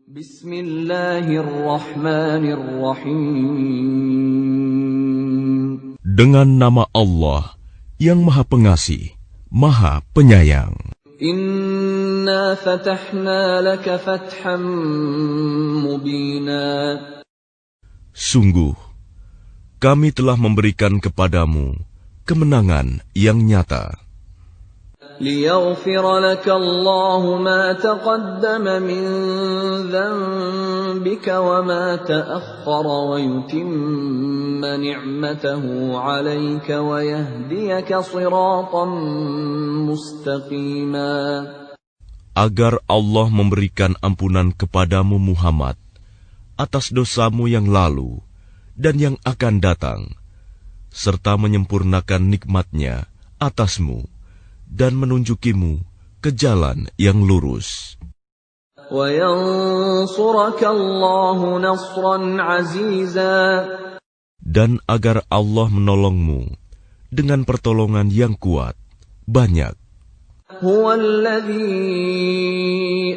Bismillahirrahmanirrahim. Dengan nama Allah yang Maha Pengasih, Maha Penyayang. Inna fatahna laka fatham mubina. Sungguh, kami telah memberikan kepadamu kemenangan yang nyata. ليغفر لك الله ما تقدم من ذنبك وما تأخر ويتم نعمته عليك ويهديك صراطا مستقيما. Agar Allah memberikan ampunan kepadamu Muhammad atas dosamu yang lalu dan yang akan datang, serta menyempurnakan nikmat-Nya atasmu dan menunjukimu ke jalan yang lurus. Dan agar Allah menolongmu dengan pertolongan yang kuat, banyak. هو الذي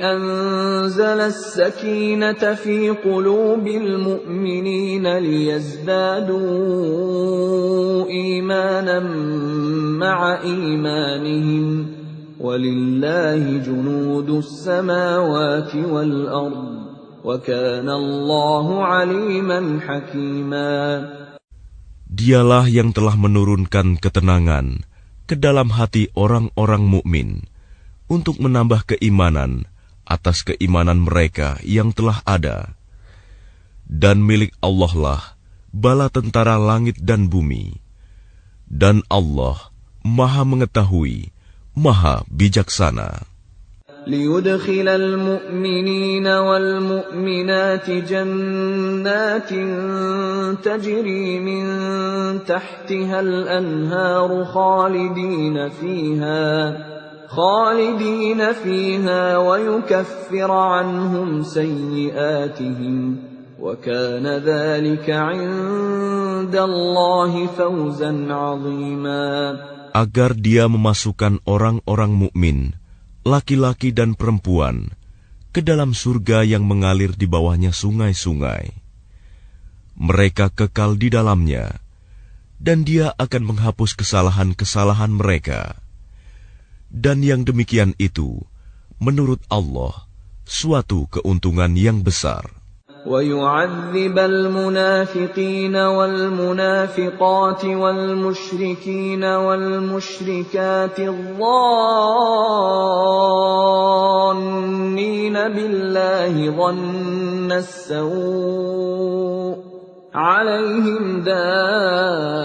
أنزل السكينة في قلوب المؤمنين ليزدادوا إيمانا مع إيمانهم ولله جنود السماوات والأرض وكان الله عليما حكيما. Dialah yang telah menurunkan ketenangan ke dalam hati orang-orang mukmin untuk menambah keimanan atas keimanan mereka yang telah ada. Dan milik Allah lah bala tentara langit dan bumi. Dan Allah Maha mengetahui, Maha bijaksana. ليدخل المؤمنين والمؤمنات جنات تجري من تحتها الأنهار خالدين فيها ويكفر عنهم سيئاتهم وكان ذلك عند الله فوزا عظيما. Agar Dia memasukkan orang-orang mukmin, laki-laki dan perempuan, ke dalam surga yang mengalir di bawahnya sungai-sungai. Mereka kekal di dalamnya, dan Dia akan menghapus kesalahan-kesalahan mereka. Dan yang demikian itu, menurut Allah, suatu keuntungan yang besar. وَيُعَذِّبَ الْمُنَافِقِينَ وَالْمُنَافِقَاتِ وَالْمُشْرِكِينَ وَالْمُشْرِكَاتِ الظَّانِّينَ بِاللَّهِ ظَنَّ السَّوْءِ عَلَيْهِمْ دَائِرَةُ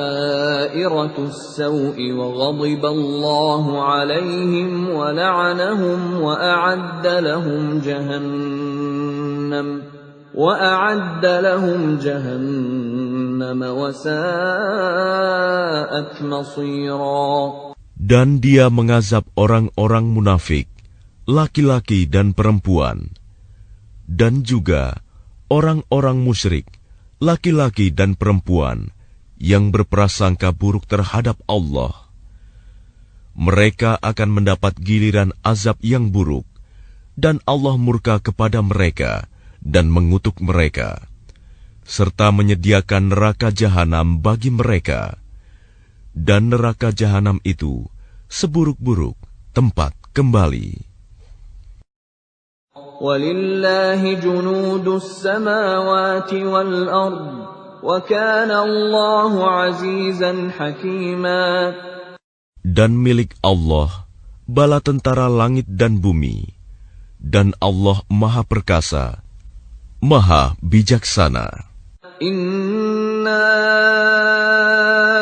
السَّوْءِ وَغَضِبَ اللَّهُ عَلَيْهِمْ وَلَعَنَهُمْ وَأَعَدَّ لَهُمْ جَهَنَّمَ وَسَاءَتْ مَصِيرًا. Dan Dia mengazab orang-orang munafik, laki-laki dan perempuan, dan juga orang-orang musyrik, laki-laki dan perempuan, yang berprasangka buruk terhadap Allah. Mereka akan mendapat giliran azab yang buruk, dan Allah murka kepada mereka dan mengutuk mereka, serta menyediakan neraka jahanam bagi mereka. Dan neraka jahanam itu seburuk-buruk tempat kembali. Walillahi junudus samawati wal ard, wa kana Allahu azizan hakima. Dan milik Allah bala tentara langit dan bumi, dan Allah Maha Perkasa, Maha bijaksana. Inna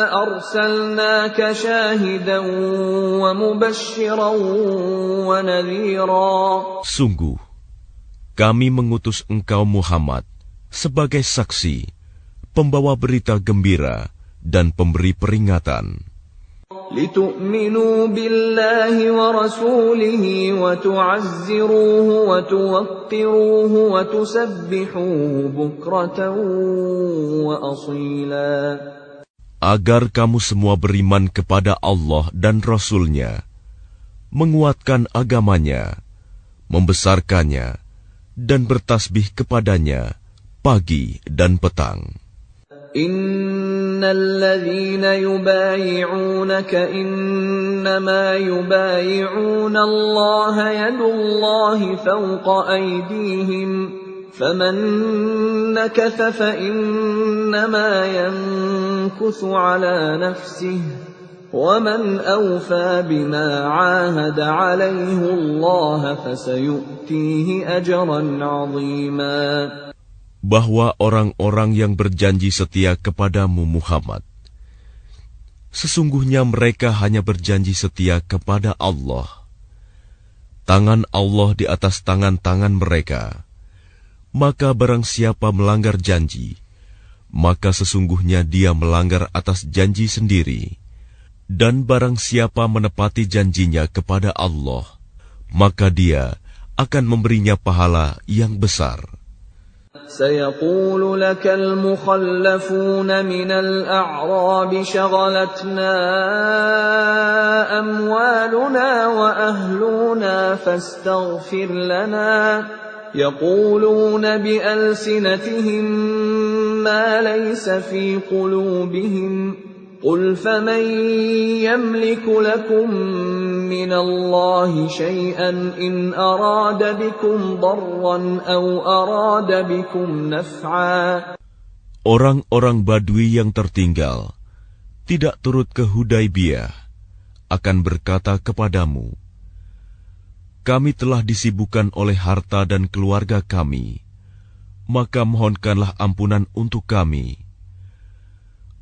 arsalnaka syahidan wa mubasysyiran wa nadhira. Sungguh, kami mengutus engkau Muhammad sebagai saksi, pembawa berita gembira dan pemberi peringatan. لِتُؤْمِنُوا بِاللَّهِ وَرَسُولِهِ وَتُعَزِّرُوهُ وَتُوَقِّرُوهُ وَتُسَبِّحُوهُ بُكْرَةً وَأَصِيلًا. Agar kamu semua beriman kepada Allah dan Rasul-Nya, menguatkan agamanya, membesarkannya, dan bertasbih kepadanya pagi dan petang. Innalladzina yubayi'unaka innama yubayi'una Allah yadullahi fawqa aydihim faman nakatha fa innama yankuthu ala nafsihi وَمَنْ أَوْفَى بِمَا عَاهَدَ عَلَيْهِ اللَّهَ فَسَيُؤْتِيهِ أَجْرًا عَظِيمًا. Bahwa orang-orang yang berjanji setia kepadamu Muhammad, sesungguhnya mereka hanya berjanji setia kepada Allah. Tangan Allah di atas tangan-tangan mereka. Maka barang siapa melanggar janji, maka sesungguhnya dia melanggar atas janji sendiri. Dan barang siapa menepati janjinya kepada Allah, maka dia akan memberinya pahala yang besar. سيقول لك المخلفون من الأعراب شغلتنا أموالنا وأهلنا فاستغفر لنا يقولون بألسنتهم ما ليس في قلوبهم قل فمن يملك لكم من الله شيئا إن أراد بكم ضرا أو أراد بكم نفعا. Orang-orang Badui yang tertinggal, tidak turut ke Hudaibiyah, akan berkata kepadamu, kami telah disibukkan oleh harta dan keluarga kami, maka mohonkanlah ampunan untuk kami.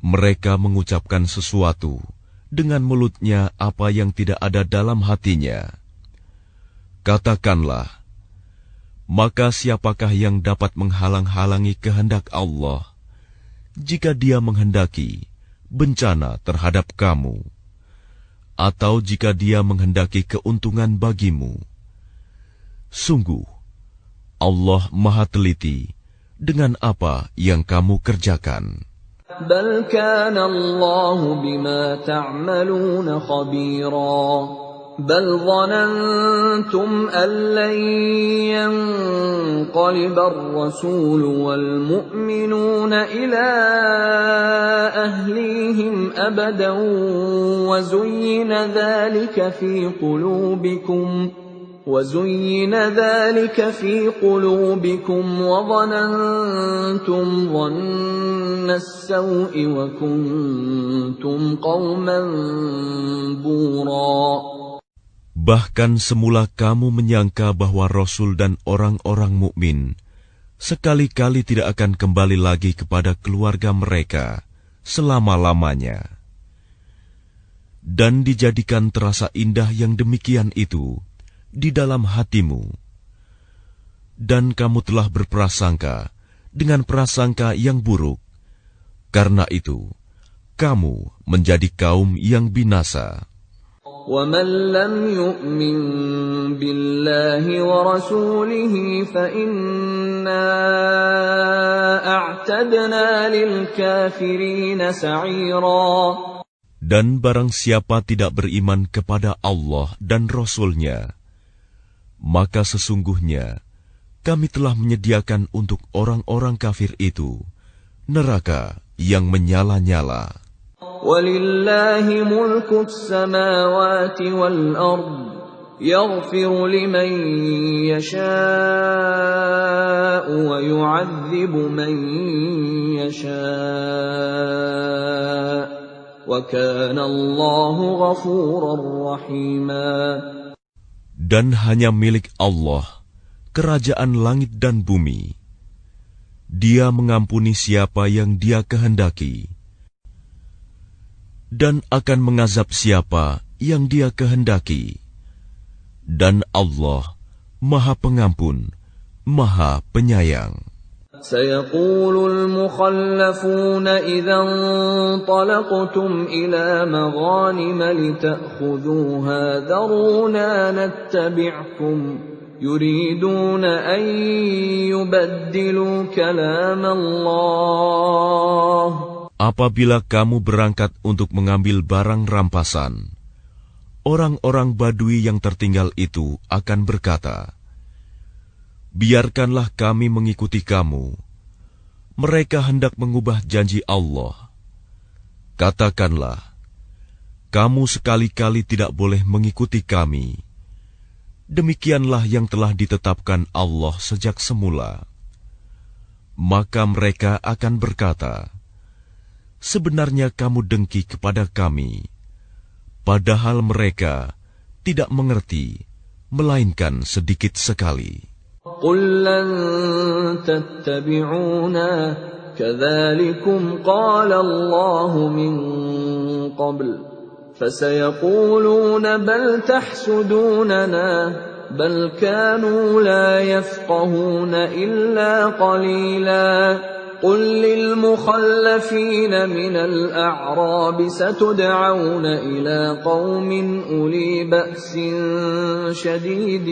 Mereka mengucapkan sesuatu dengan mulutnya apa yang tidak ada dalam hatinya. Katakanlah, maka siapakah yang dapat menghalang-halangi kehendak Allah jika Dia menghendaki bencana terhadap kamu, atau jika Dia menghendaki keuntungan bagimu? Sungguh, Allah Maha Teliti dengan apa yang kamu kerjakan. بل كان الله بما تعملون خبيرا بل ظننتم أن لن ينقلب الرسول والمؤمنون إلى أهليهم أبدا وزين ذلك في قلوبكم وظننتم ظن السوء وكنتم قوما بورا. Bahkan semula kamu menyangka bahwa Rasul dan orang-orang mukmin sekali-kali tidak akan kembali lagi kepada keluarga mereka selama-lamanya. Dan dijadikan terasa indah yang demikian itu di dalam hatimu. Dan kamu telah berprasangka dengan prasangka yang buruk. Karena itu, kamu menjadi kaum yang binasa. وَمَنْ لَمْ يُؤْمِنْ بِاللَّهِ وَرَسُولِهِ فَإِنَّا أَعْتَدْنَا لِلْكَافِرِينَ سَعِيرًا. Dan barang siapa tidak beriman kepada Allah dan Rasul-Nya, maka sesungguhnya kami telah menyediakan untuk orang-orang kafir itu neraka yang menyala-nyala. وَلِلَّهِ مُلْكُ السَّمَاوَاتِ وَالْأَرْضِ يَغْفِرُ لِمَن يَشَاءُ وَيُعَذِّبُ مَن يَشَاءُ وَكَانَ اللَّهُ غَفُورًا رَّحِيمًا. Dan hanya milik Allah kerajaan langit dan bumi. Dia mengampuni siapa yang Dia kehendaki, dan akan mengazab siapa yang Dia kehendaki. Dan Allah Maha Pengampun, Maha Penyayang. سيقول المخلفون إذا انطلقتم إلى مغانم لتأخذوها ذرونا نتبعكم يريدون أن يبدلوا كلام الله. Apabila kamu berangkat untuk mengambil barang rampasan, orang-orang Badui yang tertinggal itu akan berkata, biarkanlah kami mengikuti kamu. Mereka hendak mengubah janji Allah. Katakanlah, kamu sekali-kali tidak boleh mengikuti kami. Demikianlah yang telah ditetapkan Allah sejak semula. Maka mereka akan berkata, sebenarnya kamu dengki kepada kami, padahal mereka tidak mengerti, melainkan sedikit sekali. قُل لَّن تَتَّبِعُونَا كَذَلِكُمْ قَالَ اللَّهُ مِن قَبْلُ فَسَيَقُولُونَ بَلْ تَحْسُدُونَنَا بَلْ كَانُوا لَا يَفْقَهُونَ إِلَّا قَلِيلًا قُل لِّلْمُخَلَّفِينَ مِنَ الْأَعْرَابِ سَتُدْعَوْنَ إِلَىٰ قَوْمٍ أُولِي بَأْسٍ شَدِيدٍ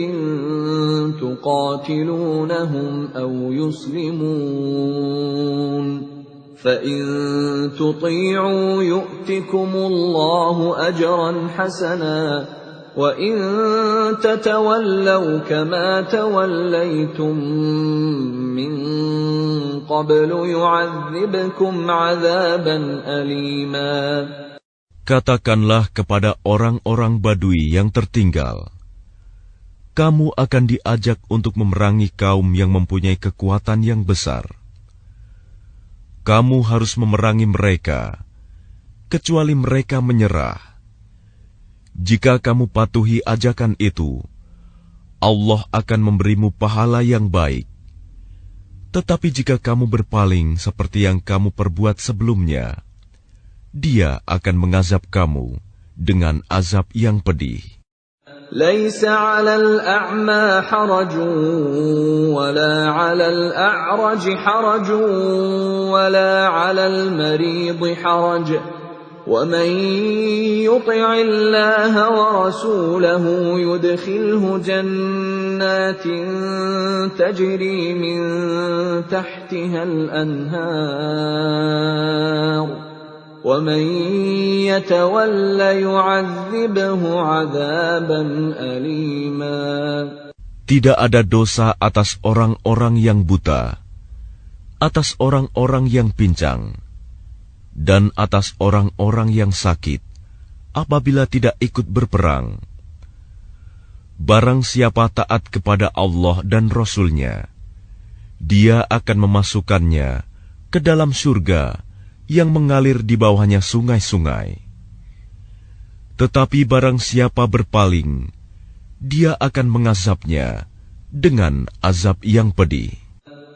تُقَاتِلُونَهُمْ أَوْ يُسْلِمُونَ فَإِن تُطِيعُوا يُؤْتِكُمُ اللَّهُ أَجْرًا حَسَنًا وَإِن تَتَوَلَّوْا كَمَا تَوَلَّيْتُم مِّن قَبْلُ يُعَذِّبْكُمْ عَذَابًا أَلِيمًا. Katakanlah kepada orang-orang Badui yang tertinggal, kamu akan diajak untuk memerangi kaum yang mempunyai kekuatan yang besar. Kamu harus memerangi mereka, kecuali mereka menyerah. Jika kamu patuhi ajakan itu, Allah akan memberimu pahala yang baik. Tetapi jika kamu berpaling seperti yang kamu perbuat sebelumnya, Dia akan mengazab kamu dengan azab yang pedih. لَيْسَ عَلَى الْأَعْمَى حَرَجٌ وَلَا عَلَى الْأَعْرَجِ حَرَجٌ وَلَا عَلَى الْمَرِيضِ حَرَجٌ وَمَن يُطِعِ اللَّهَ وَرَسُولَهُ يُدْخِلْهُ جَنَّاتٍ تَجْرِي مِن تَحْتِهَا الْأَنْهَارُ وَمَن يَتَوَلَّ يُعَذِّبْهُ عَذَابًا أَلِيمًا. Tidak ada dosa atas orang-orang yang buta, atas orang-orang yang pincang, dan atas orang-orang yang sakit, apabila tidak ikut berperang. Barang siapa taat kepada Allah dan Rasul-Nya, Dia akan memasukkannya ke dalam surga yang mengalir di bawahnya sungai-sungai. Tetapi barang siapa berpaling, Dia akan mengazabnya dengan azab yang pedih.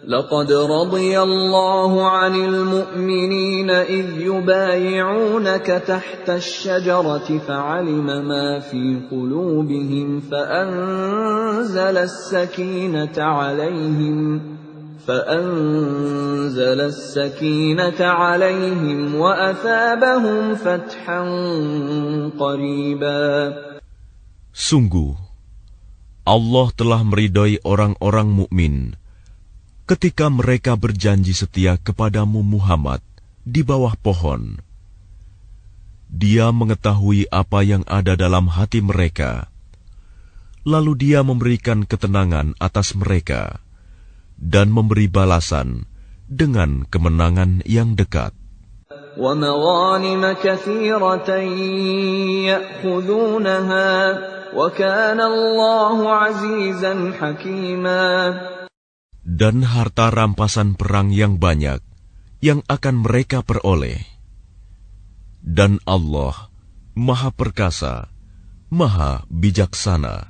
لَقَدْ رَضِيَ اللَّهُ عَنِ الْمُؤْمِنِينَ إِذْ يُبَايِعُونَكَ تَحْتَ الشَّجَرَةِ فَعَلِمَ مَا فِي قُلُوبِهِمْ فَأَنزَلَ السَّكِينَةَ عَلَيْهِمْ وَأَثَابَهُمْ فَتْحًا قَرِيبًا. Sungguh, Allah telah meridai orang-orang mukmin ketika mereka berjanji setia kepadamu Muhammad di bawah pohon. Dia mengetahui apa yang ada dalam hati mereka, lalu Dia memberikan ketenangan atas mereka dan memberi balasan dengan kemenangan yang dekat. وَمَغَانِمَ كَثِيرَةً يَأْخُذُونَهَا وَكَانَ اللَّهُ عَزِيزًا حَكِيمًا. Dan harta rampasan perang yang banyak yang akan mereka peroleh. Dan Allah Maha Perkasa, Maha Bijaksana.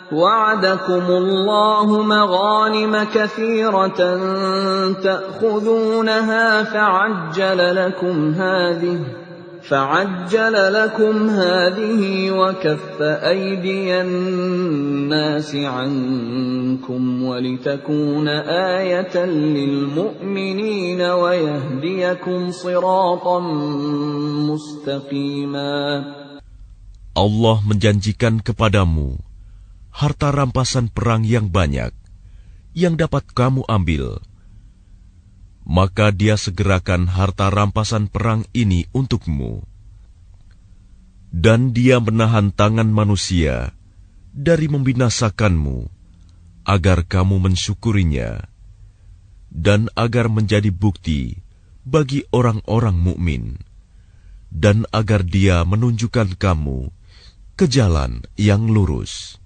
وَعَدَكُمُ اللَّهُ مَغَانِمَ كَثِيرَةً تَأْخُذُونَهَا فَعَجَّلَ لَكُمْ هَٰذِهِ وَكَفَّ أَيْدِيَ النَّاسِ عَنكُمْ وَلِتَكُونَ آيَةً لِّلْمُؤْمِنِينَ وَيَهْدِيَكُمْ صِرَاطًا مُّسْتَقِيمًا. Allah menjanjikan kepadamu harta rampasan perang yang banyak yang dapat kamu ambil. Maka Dia segerakan harta rampasan perang ini untukmu. Dan Dia menahan tangan manusia dari membinasakanmu agar kamu mensyukurinya, dan agar menjadi bukti bagi orang-orang mukmin, dan agar Dia menunjukkan kamu ke jalan yang lurus.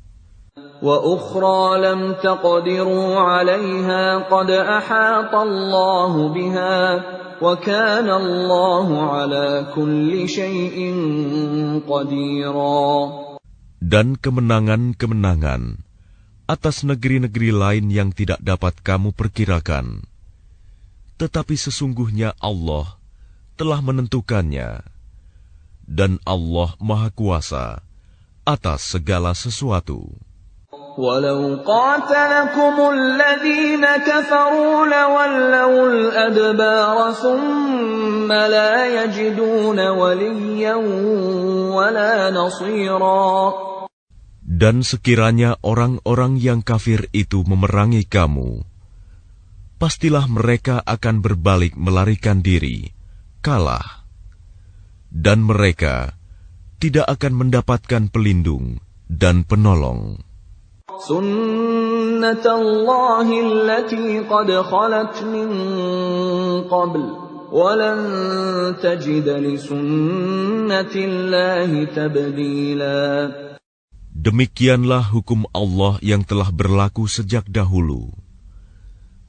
وَأُخْرَى لَمْ تَقْدِرُوا عَلَيْهَا قَدْ أَحَاطَ اللَّهُ بِهَا وَكَانَ اللَّهُ عَلَى كُلِّ شَيْءٍ قَدِيرًا. Dan kemenangan-kemenangan atas negeri-negeri lain yang tidak dapat kamu perkirakan. Tetapi sesungguhnya Allah telah menentukannya, dan Allah Maha Kuasa atas segala sesuatu. وَلَوْ قَاتَلَكُمُ الَّذِينَ كَفَرُوا لَوَلَّوُا الْأَدْبَارَ ثُمَّ لَا يَجِدُونَ وَلِيًّا وَلَا نَصِيرًا. Dan sekiranya orang-orang yang kafir itu memerangi kamu, pastilah mereka akan berbalik melarikan diri, kalah. Dan mereka tidak akan mendapatkan pelindung dan penolong. سُنَّةَ اللَّهِ الَّتِي قَدْ خَلَتْ مِن قَبْلُ وَلَن تَجِدَ لِسُنَّةِ اللَّهِ تَبْدِيلًا. Demikianlah hukum Allah yang telah berlaku sejak dahulu.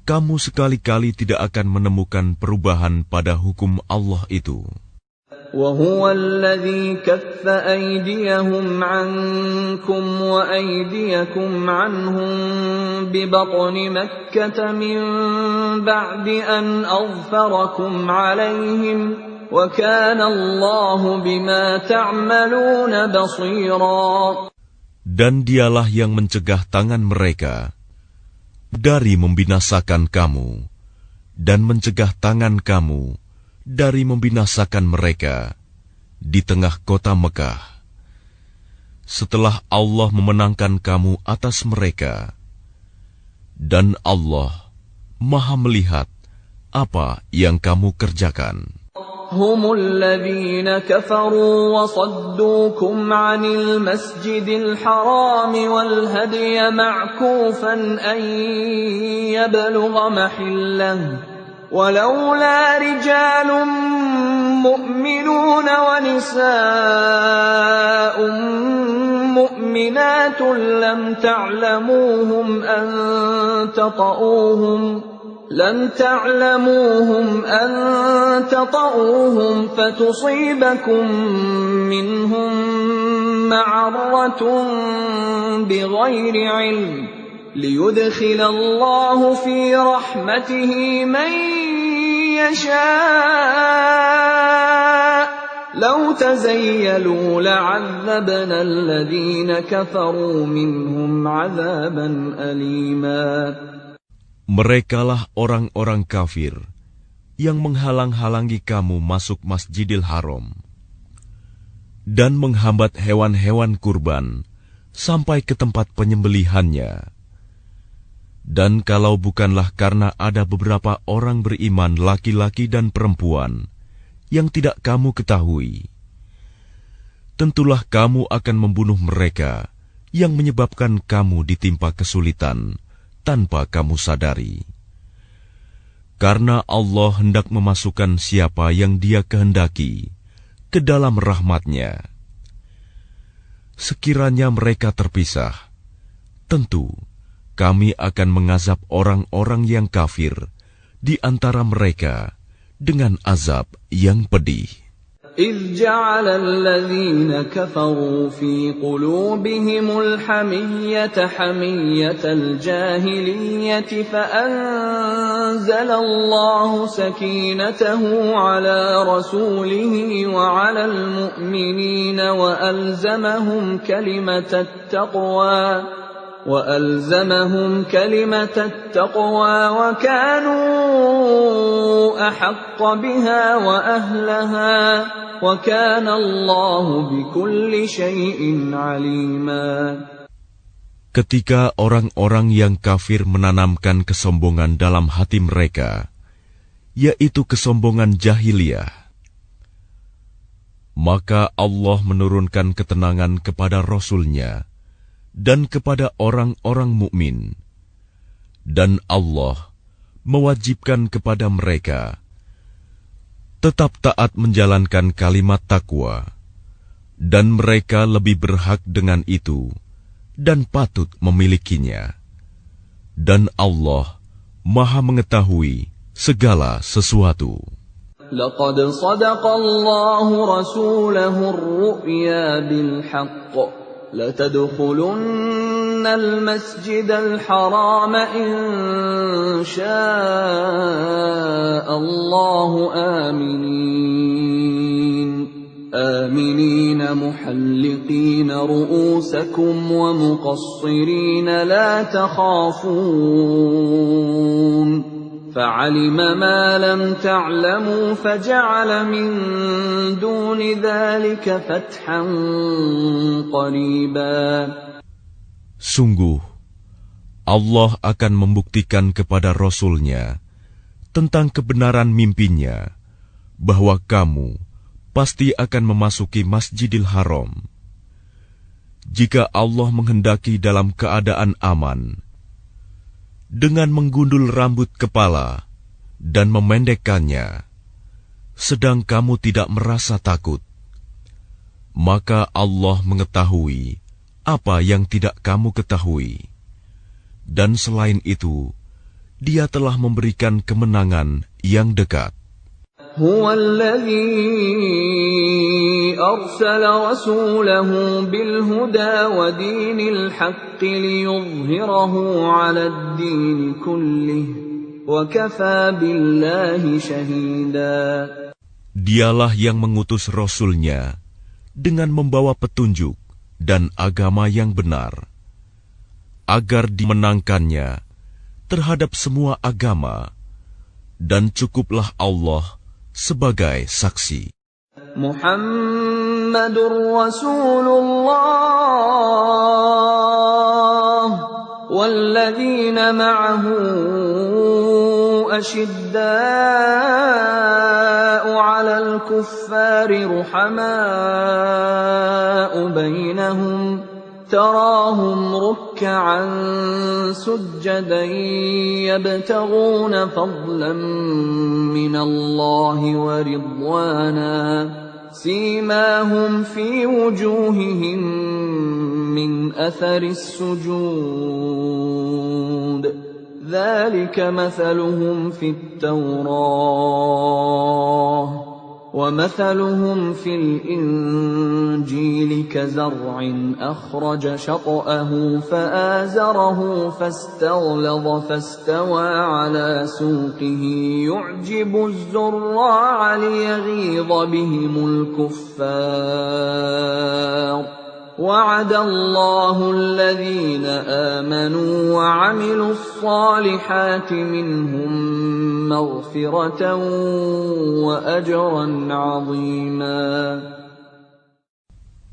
Kamu sekali-kali tidak akan menemukan perubahan pada hukum Allah itu. وَهُوَ الَّذِي كَفَّ أَيْدِيَهُمْ عَنكُمْ وَأَيْدِيَكُمْ عَنْهُمْ بِبَطْنِ مَكَّةَ مِنْ بَعْدِ أَنْ أَظْفَرَكُمْ عَلَيْهِمْ وَكَانَ اللَّهُ بِمَا تَعْمَلُونَ بَصِيرًا. Dan Dialah yang mencegah tangan mereka dari membinasakan kamu, dan mencegah tangan kamu dari membinasakan mereka di tengah kota Mekah, setelah Allah memenangkan kamu atas mereka. Dan Allah Maha melihat apa yang kamu kerjakan. هم الذين كفروا وصدوكم عن المسجد الحرام والهدي معكوفا أن يبلغ محله ولولا رجال مؤمنون ونساء مؤمنات لم تعلموهم أن تطؤوهم فتصيبكم منهم معرة بغير علم ليدخل الله في رحمته من يشاء لو تزيلوا لعذبنا الذين كفروا منهم عذابا أليما. Merekalah orang-orang kafir yang menghalang-halangi kamu masuk Masjidil Haram dan menghambat hewan-hewan kurban sampai ke tempat penyembelihannya. Dan kalau bukanlah karena ada beberapa orang beriman laki-laki dan perempuan yang tidak kamu ketahui, tentulah kamu akan membunuh mereka yang menyebabkan kamu ditimpa kesulitan tanpa kamu sadari. Karena Allah hendak memasukkan siapa yang Dia kehendaki ke dalam rahmat-Nya. Sekiranya mereka terpisah, tentu kami akan mengazab orang-orang yang kafir di antara mereka dengan azab yang pedih. إذ جعل الذين كفروا في قلوبهم الحمية حمية الجاهلية فأنزل الله سكينته على رسوله وعلى المؤمنين وألزمهم كلمة التقوى وكانوا أحق بها وأهلها وكان الله بكل شيء عليما. Ketika orang-orang yang kafir menanamkan kesombongan dalam hati mereka, yaitu kesombongan jahiliyah, maka Allah menurunkan ketenangan kepada Rasul-Nya dan kepada orang-orang mukmin Dan Allah mewajibkan kepada mereka tetap taat menjalankan kalimat takwa, dan mereka lebih berhak dengan itu dan patut memilikinya. Dan Allah Maha mengetahui segala sesuatu. لقد صدق الله رسوله الرؤيا بالحق لتدخلن المسجد الحرام إن شاء الله آمنين محلقين رؤوسكم ومقصرين لا تخافون فعلم ما لم تعلموا فجعل من دون ذلك فتحا قريبا. Sungguh, Allah akan membuktikan kepada Rasul-Nya tentang kebenaran mimpinya bahwa kamu pasti akan memasuki Masjidil Haram. Jika Allah menghendaki dalam keadaan aman, dengan menggundul rambut kepala dan memendekkannya, sedang kamu tidak merasa takut, maka Allah mengetahui apa yang tidak kamu ketahui. Dan selain itu, Dia telah memberikan kemenangan yang dekat. هو الذي أرسل رسوله بالهدى ودين الحق ليظهره على الدين كله وكفى بالله شهيدا. Dialah yang mengutus Rasul-Nya dengan membawa petunjuk dan agama yang benar, agar dimenangkannya terhadap semua agama, dan cukuplah Allah sebagai saksi. Muhammadur Rasulullah walladzina ma'ahu ashidda'u 'alal kuffari ruhama'u bainahum تراهم ركعا سجدا يبتغون فضلا من الله ورضوانا سيماهم في وجوههم من أثر السجود ذلك مثلهم في التوراة ومثلهم في الإنجيل كزرع أخرج شطأه فآزره فاستغلظ فاستوى على سوقه يعجب الزراع ليغيظ بهم الكفار وعد الله الذين آمنوا وعملوا الصالحات منهم مغفرة وأجرا عظيما.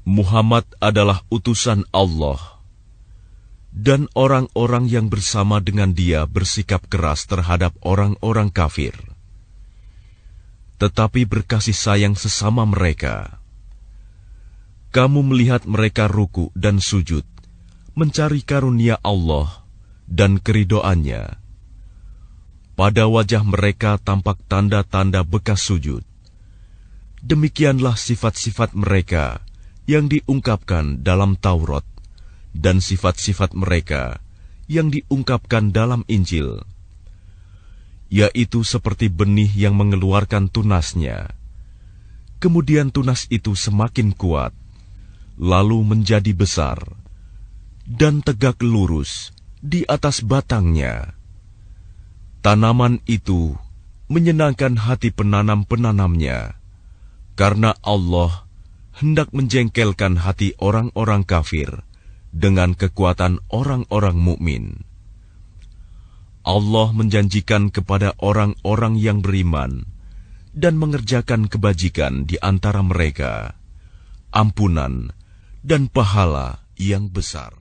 Muhammad adalah utusan Allah, dan orang-orang yang bersama dengan dia bersikap keras terhadap orang-orang kafir, tetapi berkasih sayang sesama mereka. Kamu melihat mereka ruku dan sujud, mencari karunia Allah dan keridoannya. Pada wajah mereka tampak tanda-tanda bekas sujud. Demikianlah sifat-sifat mereka yang diungkapkan dalam Taurat, dan sifat-sifat mereka yang diungkapkan dalam Injil, yaitu seperti benih yang mengeluarkan tunasnya. Kemudian tunas itu semakin kuat, lalu menjadi besar, dan tegak lurus di atas batangnya. Tanaman itu menyenangkan hati penanam-penanamnya, karena Allah hendak menjengkelkan hati orang-orang kafir dengan kekuatan orang-orang mukmin. Allah menjanjikan kepada orang-orang yang beriman dan mengerjakan kebajikan di antara mereka ampunan dan pahala yang besar.